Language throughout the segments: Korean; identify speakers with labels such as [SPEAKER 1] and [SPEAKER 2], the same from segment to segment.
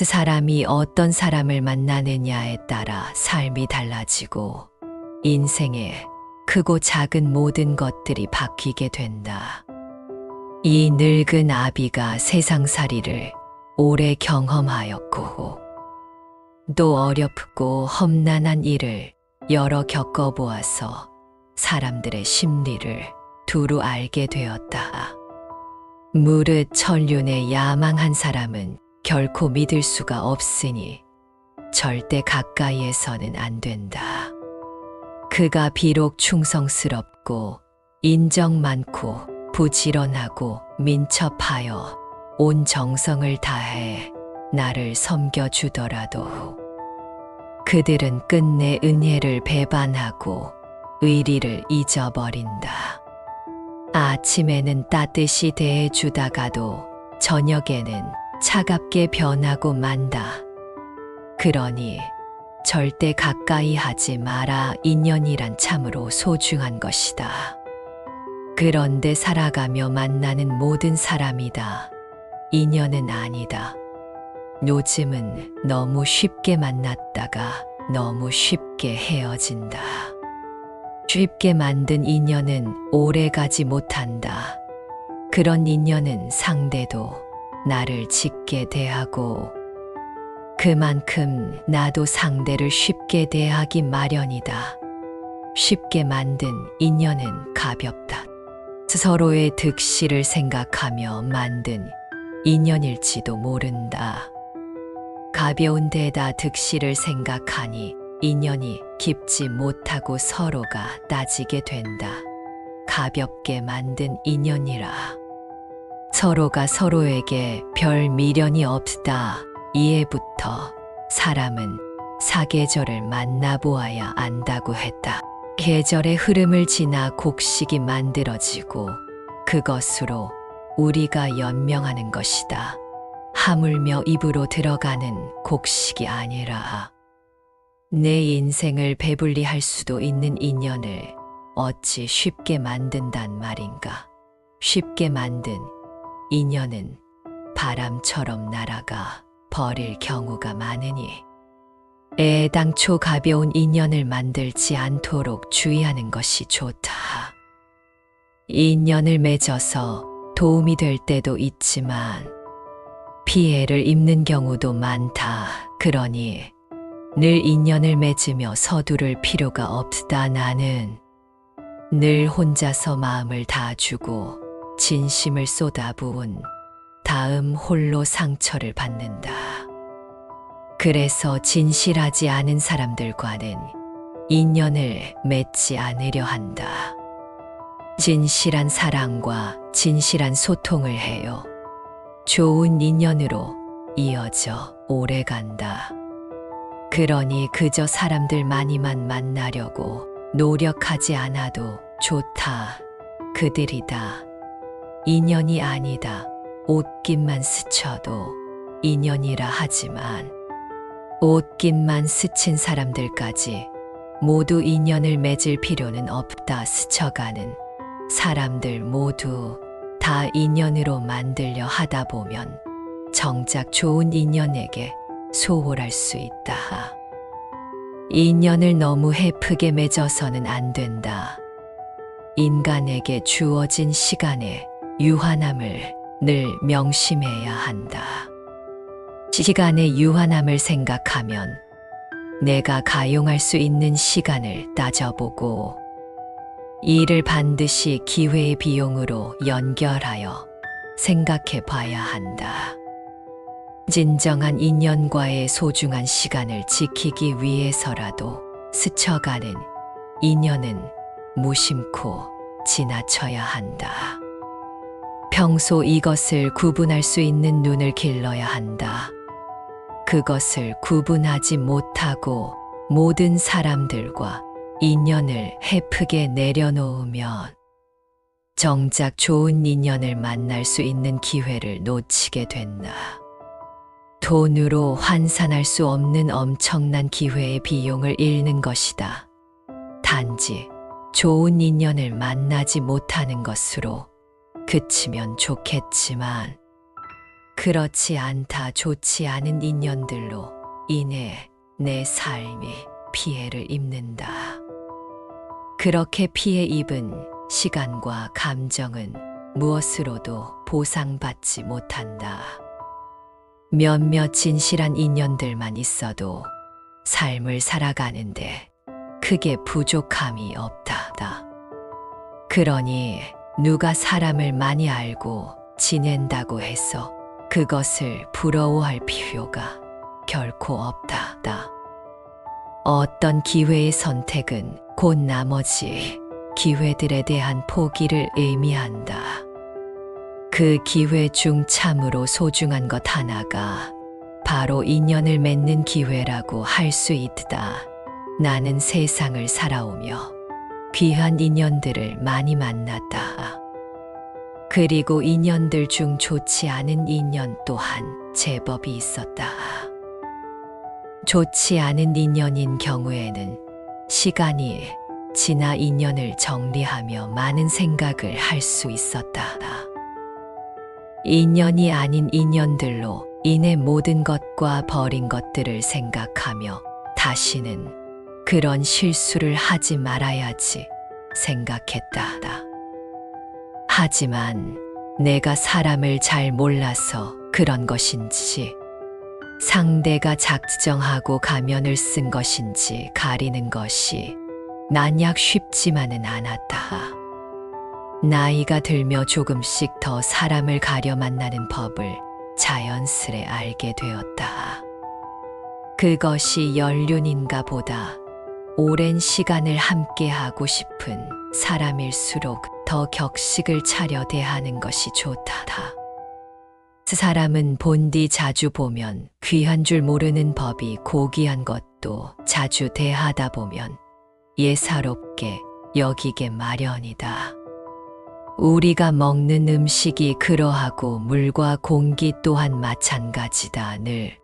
[SPEAKER 1] 사람이 어떤 사람을 만나느냐에 따라 삶이 달라지고 인생의 크고 작은 모든 것들이 바뀌게 된다. 이 늙은 아비가 세상살이를 오래 경험하였고 또 어렵고 험난한 일을 여러 겪어보아서 사람들의 심리를 두루 알게 되었다. 무릇 천륜에 야망한 사람은 결코 믿을 수가 없으니 절대 가까이에서는 안 된다. 그가 비록 충성스럽고 인정 많고 부지런하고 민첩하여 온 정성을 다해 나를 섬겨주더라도 그들은 끝내 은혜를 배반하고 의리를 잊어버린다. 아침에는 따뜻이 대해주다가도 저녁에는 차갑게 변하고 만다. 그러니 절대 가까이 하지 마라. 인연이란 참으로 소중한 것이다. 그런데 살아가며 만나는 모든 사람이다. 인연은 아니다. 요즘은 너무 쉽게 만났다가 너무 쉽게 헤어진다. 쉽게 만든 인연은 오래가지 못한다. 그런 인연은 상대도 나를 짙게 대하고 그만큼 나도 상대를 쉽게 대하기 마련이다. 쉽게 만든 인연은 가볍다. 서로의 득실을 생각하며 만든 인연일지도 모른다. 가벼운 데다 득실을 생각하니 인연이 깊지 못하고 서로가 따지게 된다. 가볍게 만든 인연이라. 서로가 서로에게 별 미련이 없다. 이해부터 사람은 사계절을 만나보아야 안다고 했다. 계절의 흐름을 지나 곡식이 만들어지고 그것으로 우리가 연명하는 것이다. 하물며 입으로 들어가는 곡식이 아니라 내 인생을 배불리 할 수도 있는 인연을 어찌 쉽게 만든단 말인가. 쉽게 만든 인연은 바람처럼 날아가 버릴 경우가 많으니 애당초 가벼운 인연을 만들지 않도록 주의하는 것이 좋다. 인연을 맺어서 도움이 될 때도 있지만 피해를 입는 경우도 많다. 그러니 늘 인연을 맺으며 서두를 필요가 없다. 나는 늘 혼자서 마음을 다 주고 진심을 쏟아부은 다음 홀로 상처를 받는다. 그래서 진실하지 않은 사람들과는 인연을 맺지 않으려 한다. 진실한 사랑과 진실한 소통을 해요. 좋은 인연으로 이어져 오래 간다. 그러니 그저 사람들만이만 만나려고 노력하지 않아도 좋다. 그들이다. 인연이 아니다. 옷깃만 스쳐도 인연이라 하지만 옷깃만 스친 사람들까지 모두 인연을 맺을 필요는 없다. 스쳐가는 사람들 모두 다 인연으로 만들려 하다 보면 정작 좋은 인연에게 소홀할 수 있다. 인연을 너무 헤프게 맺어서는 안 된다. 인간에게 주어진 시간의 유한함을 늘 명심해야 한다. 시간의 유한함을 생각하면 내가 가용할 수 있는 시간을 따져보고 이를 반드시 기회의 비용으로 연결하여 생각해 봐야 한다. 진정한 인연과의 소중한 시간을 지키기 위해서라도 스쳐가는 인연은 무심코 지나쳐야 한다. 평소 이것을 구분할 수 있는 눈을 길러야 한다. 그것을 구분하지 못하고 모든 사람들과 인연을 헤프게 내려놓으면 정작 좋은 인연을 만날 수 있는 기회를 놓치게 된다. 돈으로 환산할 수 없는 엄청난 기회의 비용을 잃는 것이다. 단지 좋은 인연을 만나지 못하는 것으로 그치면 좋겠지만 그렇지 않다 좋지 않은 인연들로 인해 내 삶이 피해를 입는다. 그렇게 피해 입은 시간과 감정은 무엇으로도 보상받지 못한다. 몇몇 진실한 인연들만 있어도 삶을 살아가는데 크게 부족함이 없다. 그러니 누가 사람을 많이 알고 지낸다고 해서 그것을 부러워할 필요가 결코 없다. 어떤 기회의 선택은 곧 나머지 기회들에 대한 포기를 의미한다. 그 기회 중 참으로 소중한 것 하나가 바로 인연을 맺는 기회라고 할 수 있다. 나는 세상을 살아오며 귀한 인연들을 많이 만났다. 그리고 인연들 중 좋지 않은 인연 또한 제법이 있었다. 좋지 않은 인연인 경우에는 시간이 지나 인연을 정리하며 많은 생각을 할 수 있었다. 인연이 아닌 인연들로 인해 모든 것과 버린 것들을 생각하며 다시는 그런 실수를 하지 말아야지 생각했다. 하지만 내가 사람을 잘 몰라서 그런 것인지 상대가 작정하고 가면을 쓴 것인지 가리는 것이 만약 쉽지만은 않았다. 나이가 들며 조금씩 더 사람을 가려 만나는 법을 자연스레 알게 되었다. 그것이 연륜인가 보다. 오랜 시간을 함께하고 싶은 사람일수록 더 격식을 차려 대하는 것이 좋다. 사람은 본디 자주 보면 귀한 줄 모르는 법이 고귀한 것도 자주 대하다 보면 예사롭게 여기게 마련이다. 우리가 먹는 음식이 그러하고 물과 공기 또한 마찬가지다. 늘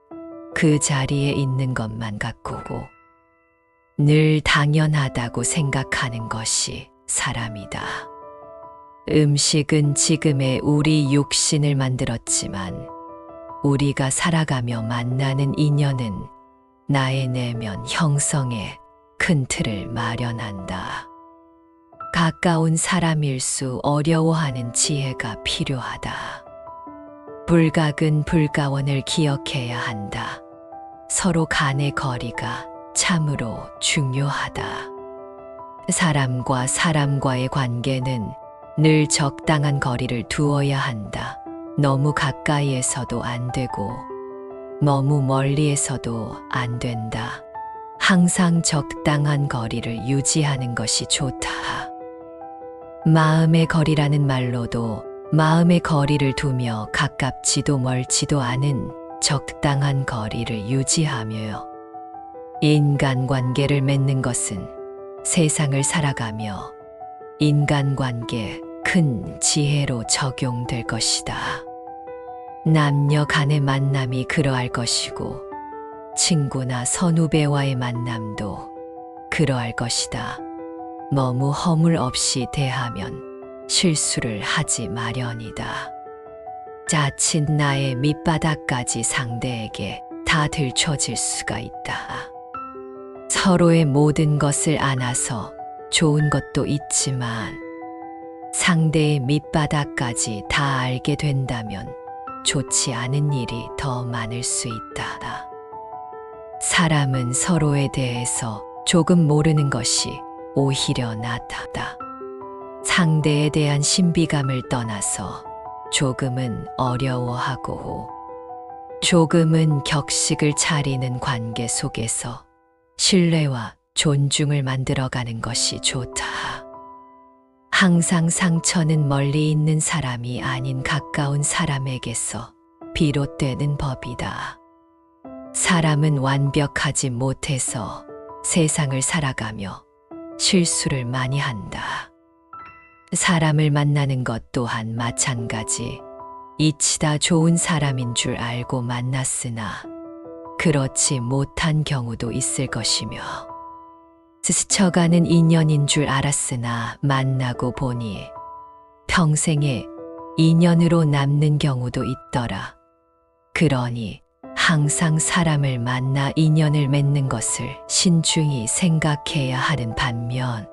[SPEAKER 1] 그 자리에 있는 것만 가꾸고 늘 당연하다고 생각하는 것이 사람이다. 음식은 지금의 우리 육신을 만들었지만 우리가 살아가며 만나는 인연은 나의 내면 형성에 큰 틀을 마련한다. 가까운 사람일수 어려워하는 지혜가 필요하다. 불각은 불가원을 기억해야 한다. 서로 간의 거리가 참으로 중요하다. 사람과 사람과의 관계는 늘 적당한 거리를 두어야 한다. 너무 가까이에서도 안 되고 너무 멀리에서도 안 된다. 항상 적당한 거리를 유지하는 것이 좋다. 마음의 거리라는 말로도 마음의 거리를 두며 가깝지도 멀지도 않은 적당한 거리를 유지하며요. 인간관계를 맺는 것은 세상을 살아가며 인간관계 큰 지혜로 적용될 것이다. 남녀 간의 만남이 그러할 것이고 친구나 선후배와의 만남도 그러할 것이다. 너무 허물 없이 대하면 실수를 하지 마련이다. 자칫 나의 밑바닥까지 상대에게 다 들춰질 수가 있다. 서로의 모든 것을 안아서 좋은 것도 있지만 상대의 밑바닥까지 다 알게 된다면 좋지 않은 일이 더 많을 수 있다. 사람은 서로에 대해서 조금 모르는 것이 오히려 낫다. 상대에 대한 신비감을 떠나서 조금은 어려워하고 조금은 격식을 차리는 관계 속에서 신뢰와 존중을 만들어가는 것이 좋다. 항상 상처는 멀리 있는 사람이 아닌 가까운 사람에게서 비롯되는 법이다. 사람은 완벽하지 못해서 세상을 살아가며 실수를 많이 한다. 사람을 만나는 것 또한 마찬가지. 이치다 좋은 사람인 줄 알고 만났으나 그렇지 못한 경우도 있을 것이며 스쳐가는 인연인 줄 알았으나 만나고 보니 평생의 인연으로 남는 경우도 있더라. 그러니 항상 사람을 만나 인연을 맺는 것을 신중히 생각해야 하는 반면,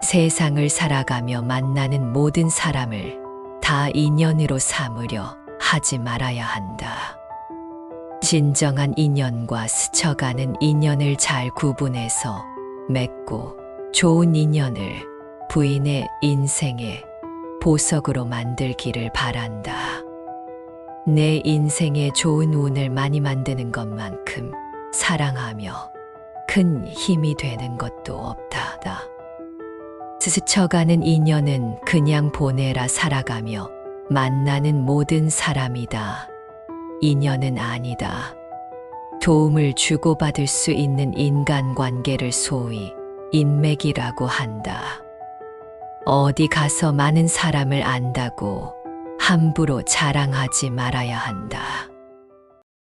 [SPEAKER 1] 세상을 살아가며 만나는 모든 사람을 다 인연으로 삼으려 하지 말아야 한다. 진정한 인연과 스쳐가는 인연을 잘 구분해서 맺고 좋은 인연을 부인의 인생의 보석으로 만들기를 바란다. 내 인생에 좋은 운을 많이 만드는 것만큼 사랑하며 큰 힘이 되는 것도 없다. 스쳐가는 인연은 그냥 보내라 살아가며 만나는 모든 사람이다. 인연은 아니다. 도움을 주고받을 수 있는 인간관계를 소위 인맥이라고 한다. 어디 가서 많은 사람을 안다고 함부로 자랑하지 말아야 한다.